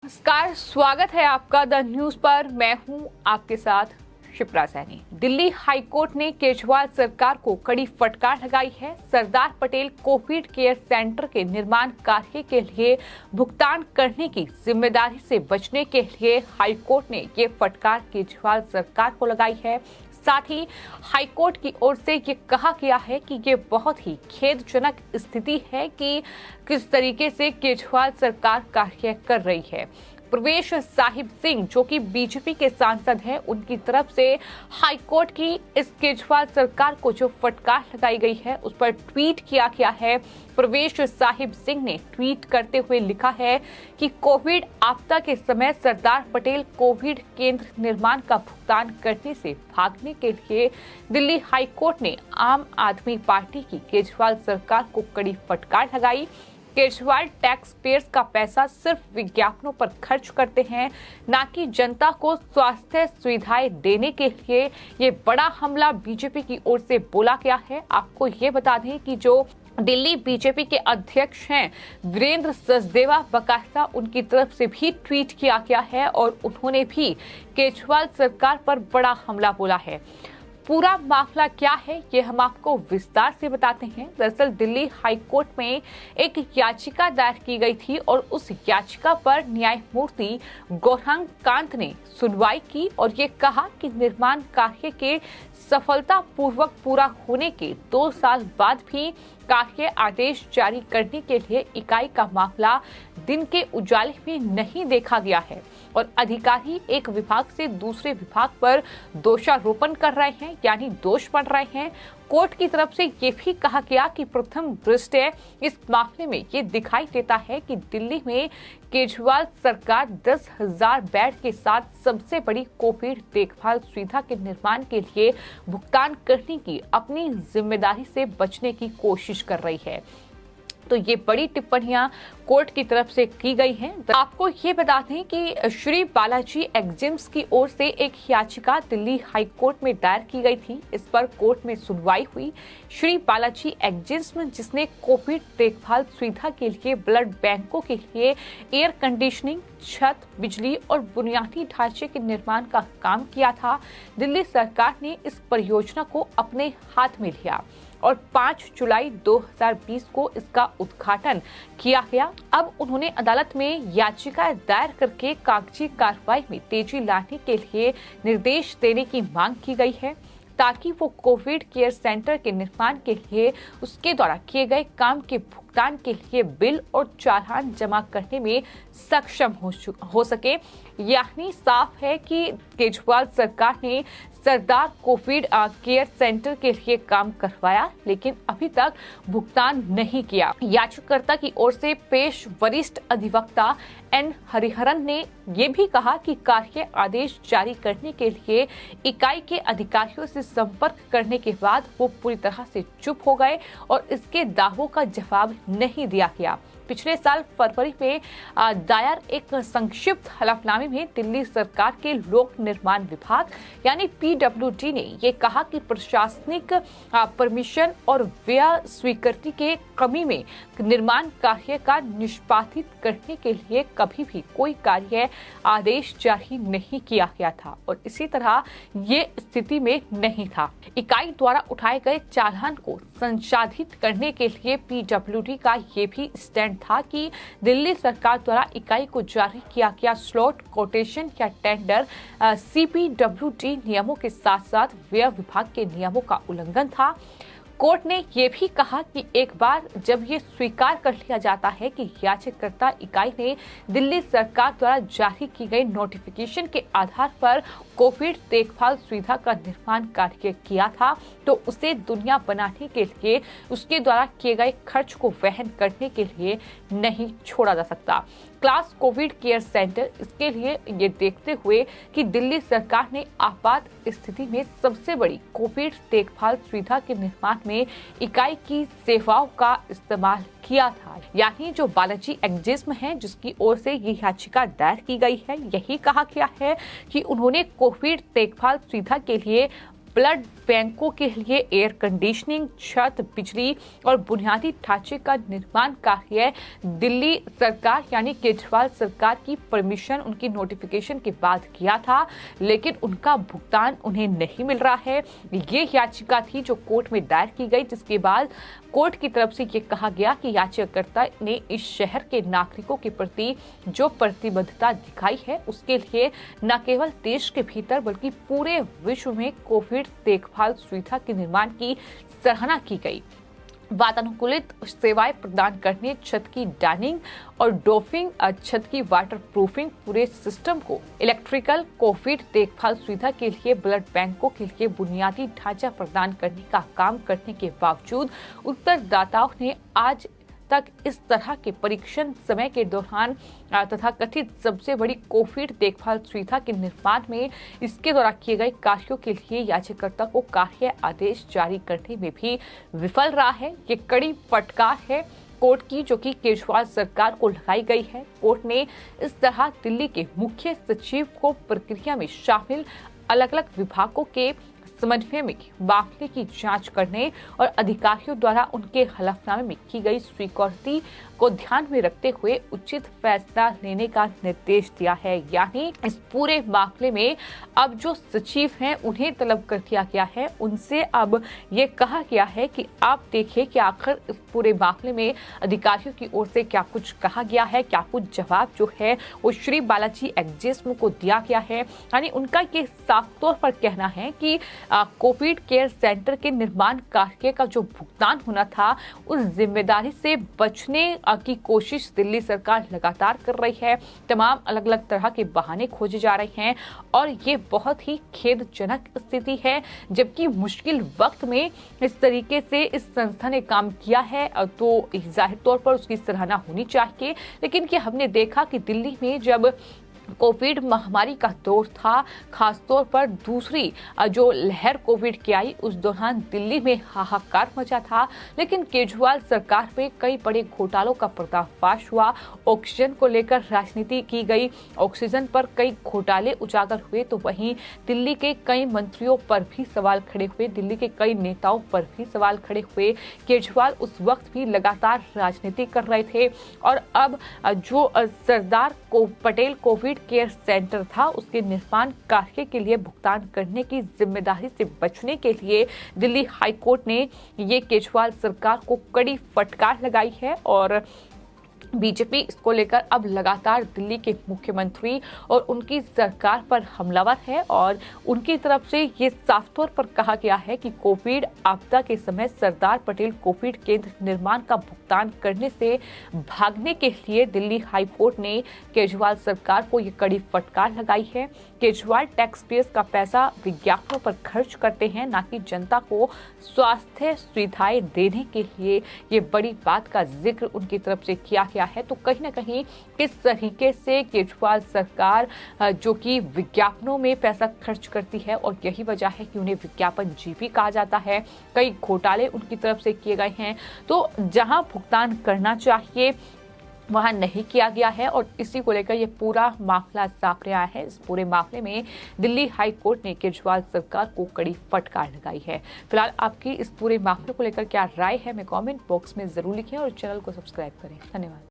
नमस्कार, स्वागत है आपका द न्यूज पर। मैं हूं आपके साथ शिप्रा सैनी। दिल्ली हाईकोर्ट ने केजरीवाल सरकार को कड़ी फटकार लगाई है। Sardar Patel Covid care centre के निर्माण कार्य के लिए भुगतान करने की जिम्मेदारी से बचने के लिए हाईकोर्ट ने ये फटकार केजरीवाल सरकार को लगाई है। साथ ही हाईकोर्ट की ओर से ये कहा गया है कि ये बहुत ही खेदजनक स्थिति है कि किस तरीके से केजरीवाल सरकार कार्य कर रही है। प्रवेश साहिब सिंह जो कि बीजेपी के सांसद हैं, उनकी तरफ से हाईकोर्ट की इस केजरीवाल सरकार को जो फटकार लगाई गई है उस पर ट्वीट किया गया है। प्रवेश साहिब सिंह ने ट्वीट करते हुए लिखा है कि कोविड आपदा के समय सरदार पटेल कोविड केंद्र निर्माण का भुगतान करने से भागने के लिए दिल्ली हाईकोर्ट ने आम आदमी पार्टी की केजरीवाल सरकार को कड़ी फटकार लगाई। केजरीवाल टैक्स पेयर्स का पैसा सिर्फ विज्ञापनों पर खर्च करते हैं, न कि जनता को स्वास्थ्य सुविधाएं देने के लिए। ये बड़ा हमला बीजेपी की ओर से बोला गया है। आपको ये बता दें कि जो दिल्ली बीजेपी के अध्यक्ष हैं वीरेंद्र सचदेवा, बकायदा उनकी तरफ से भी ट्वीट किया गया है और उन्होंने भी केजरीवाल सरकार पर बड़ा हमला बोला है। पूरा मामला क्या है ये हम आपको विस्तार से बताते हैं। दरअसल दिल्ली हाईकोर्ट में एक याचिका दायर की गई थी और उस याचिका पर न्यायमूर्ति गौरांग कांत ने सुनवाई की और ये कहा कि निर्माण कार्य के सफलतापूर्वक पूरा होने के 2 साल बाद भी कार्य आदेश जारी करने के लिए इकाई का मामला दिन के उजाले में नहीं देखा गया है और अधिकारी एक विभाग से दूसरे विभाग पर दोषारोपण कर रहे हैं, यानी दोष पड़ रहे हैं। कोर्ट की तरफ से ये भी कहा गया कि प्रथम दृष्टया इस मामले में ये दिखाई देता है कि दिल्ली में केजरीवाल सरकार 10,000 बेड के साथ सबसे बड़ी कोविड देखभाल सुविधा के निर्माण के लिए भुगतान करने की अपनी जिम्मेदारी से बचने की कोशिश कर रही है। तो ये बड़ी टिप्पणियां कोर्ट की तरफ से की गई हैं। आपको ये बता दें कि श्री बालाजी एक्जिम्स की ओर से एक याचिका दिल्ली हाईकोर्ट में दायर की गई थी। इस पर कोर्ट में सुनवाई हुई। श्री बालाजी एक्जिम्स जिसने कोविड देखभाल सुविधा के लिए ब्लड बैंकों के लिए एयर कंडीशनिंग, छत, बिजली और बुनियादी ढांचे के निर्माण का काम किया था, दिल्ली सरकार ने इस परियोजना को अपने हाथ में लिया और 5 जुलाई 2020 को इसका उद्घाटन किया गया। अब उन्होंने अदालत में याचिका दायर करके कागजी कार्रवाई में तेजी लाने के लिए निर्देश देने की मांग की गई है ताकि वो कोविड केयर सेंटर के निर्माण के लिए उसके द्वारा किए गए काम के भुगतान के लिए बिल और चालान जमा करने में सक्षम हो सके। यानी साफ है कि केजरीवाल सरकार ने सरदार कोविड केयर सेंटर के लिए काम करवाया लेकिन अभी तक भुगतान नहीं किया। याचिकाकर्ता की ओर से पेश वरिष्ठ अधिवक्ता एन हरिहरन ने ये भी कहा कि कार्य आदेश जारी करने के लिए इकाई के अधिकारियों से संपर्क करने के बाद वो पूरी तरह से चुप हो गए और इसके दावों का जवाब नहीं दिया गया। पिछले साल फरवरी में दायर एक संक्षिप्त हलफनामे में दिल्ली सरकार के लोक निर्माण विभाग यानी पीडब्ल्यूडी ने ये कहा कि प्रशासनिक परमिशन और व्यय स्वीकृति के कमी में निर्माण कार्य का निष्पादित करने के लिए कभी भी कोई कार्य आदेश जारी नहीं किया गया था और इसी तरह ये स्थिति में नहीं था। इकाई द्वारा उठाए गए चालान को संसाधित करने के लिए पीडब्ल्यूडी का ये भी स्टैंड था कि दिल्ली सरकार द्वारा इकाई को जारी किया गया स्लॉट कोटेशन या टेंडर सीपीडब्ल्यूडी नियमों के साथ साथ व्यय विभाग के नियमों का उल्लंघन था। कोर्ट ने ये भी कहा कि एक बार जब ये स्वीकार कर लिया जाता है कि याचिकाकर्ता इकाई ने दिल्ली सरकार द्वारा जारी की गई नोटिफिकेशन के आधार पर कोविड देखभाल सुविधा का निर्माण कार्य किया था तो उसे दुनिया बनाने के लिए उसके द्वारा किए गए खर्च को वहन करने के लिए नहीं छोड़ा जा सकता। क्लास कोविड केयर सेंटर इसके लिए ये देखते हुए कि दिल्ली सरकार ने आपात स्थिति में सबसे बड़ी कोविड देखभाल सुविधा के निर्माण में इकाई की सेवाओं का इस्तेमाल किया था। यानी जो बालाजी एक्जिम्स है जिसकी ओर से ये याचिका दायर की गई है, यही कहा गया है कि उन्होंने कोविड देखभाल सुविधा के लिए ब्लड बैंकों के लिए एयर कंडीशनिंग, छत, बिजली और बुनियादी ढांचे का निर्माण कार्य दिल्ली सरकार यानी केजरीवाल सरकार की परमिशन, उनकी नोटिफिकेशन के बाद किया था, लेकिन उनका भुगतान उन्हें नहीं मिल रहा है। ये याचिका थी जो कोर्ट में दायर की गई, जिसके बाद कोर्ट की तरफ से ये कहा गया कि याचिकाकर्ता ने इस शहर के नागरिकों के प्रति जो प्रतिबद्धता दिखाई है उसके लिए न केवल देश के भीतर बल्कि पूरे विश्व में कोविड देखभाल सुविधा के निर्माण की सराहना की गई। वातानुकूलित सेवाएं प्रदान करने, छत की डाइनिंग और डोफिंग, छत की वाटर प्रूफिंग, पूरे सिस्टम को इलेक्ट्रिकल, कोविड देखभाल सुविधा के लिए ब्लड बैंकों के लिए बुनियादी ढांचा प्रदान करने का काम करने के बावजूद उत्तरदाताओं ने आज तक इस तरह के परीक्षण समय के दौरान तथा कथित सबसे बड़ी कोविड देखभाल सुविधा के निर्माण में इसके द्वारा किए गए कार्यों के लिए याचिकाकर्ता को कार्य आदेश जारी करने में भी विफल रहा है। ये कड़ी फटकार है कोर्ट की, जो कि केजरीवाल सरकार को लगाई गई है। कोर्ट ने इस तरह दिल्ली के मुख्य सचिव को प्रक्रिया में शामिल अलग अलग विभागों के समन्वय में मामले की जांच करने और अधिकारियों द्वारा उनके हलफनामे में की गई स्वीकृति को ध्यान में रखते हुए उचित फैसला लेने का निर्देश दिया है। यानी इस पूरे मामले में अब जो सचिव हैं उन्हें तलब कर दिया गया है, उनसे अब ये कहा गया है कि आप देखिए कि आखिर इस पूरे मामले में अधिकारियों की ओर से क्या कुछ कहा गया है, क्या कुछ जवाब जो है वो श्री बालाजी एक्जिस्म को दिया गया है। यानी उनका ये साफ तौर पर कहना है कि कोविड केयर सेंटर के निर्माण कार्य का जो भुगतान होना था उस जिम्मेदारी से बचने की कोशिश दिल्ली सरकार लगातार कर रही है। तमाम अलग अलग तरह के बहाने खोजे जा रहे हैं और ये बहुत ही खेदजनक स्थिति है। जबकि मुश्किल वक्त में इस तरीके से इस संस्था ने काम किया है तो जाहिर तौर पर उसकी सराहना होनी चाहिए। लेकिन कि हमने देखा कि दिल्ली में जब कोविड महामारी का दौर था, खासतौर पर दूसरी जो लहर कोविड की आई उस दौरान दिल्ली में हाहाकार मचा था। लेकिन केजरीवाल सरकार में कई बड़े घोटालों का पर्दाफाश हुआ। ऑक्सीजन को लेकर राजनीति की गई, ऑक्सीजन पर कई घोटाले उजागर हुए, तो वहीं दिल्ली के कई मंत्रियों पर भी सवाल खड़े हुए, दिल्ली के कई नेताओं पर भी सवाल खड़े हुए। केजरीवाल उस वक्त भी लगातार राजनीति कर रहे थे और अब जो Sardar Patel Covid care centre था उसके निर्माण कार्य के लिए भुगतान करने की जिम्मेदारी से बचने के लिए दिल्ली हाई कोर्ट ने ये केजरीवाल सरकार को कड़ी फटकार लगाई है। और बीजेपी इसको लेकर अब लगातार दिल्ली के मुख्यमंत्री और उनकी सरकार पर हमलावर है और उनकी तरफ से ये साफ तौर पर कहा गया है कि कोविड आपदा के समय सरदार पटेल कोविड केंद्र निर्माण का भुगतान करने से भागने के लिए दिल्ली हाई कोर्ट ने केजरीवाल सरकार को ये कड़ी फटकार लगाई है। केजरीवाल टैक्स पेयर्स का पैसा विज्ञापनों पर खर्च करते हैं, ना कि जनता को स्वास्थ्य सुविधाएं देने के लिए। ये बड़ी बात का जिक्र उनकी तरफ से किया गया है। तो कहीं ना कहीं किस तरीके से केजरीवाल सरकार जो कि विज्ञापनों में पैसा खर्च करती है और यही वजह है कि उन्हें विज्ञापन जीवी कहा जाता है। कई घोटाले उनकी तरफ से किए गए हैं, तो जहां भुगतान करना चाहिए वहां नहीं किया गया है और इसी को लेकर ये पूरा मामला सामने आया है। इस पूरे मामले में दिल्ली हाई कोर्ट ने केजरीवाल सरकार को कड़ी फटकार लगाई है। फिलहाल आपकी इस पूरे मामले को लेकर क्या राय है, मैं कमेंट बॉक्स में जरूर लिखें और चैनल को सब्सक्राइब करें। धन्यवाद।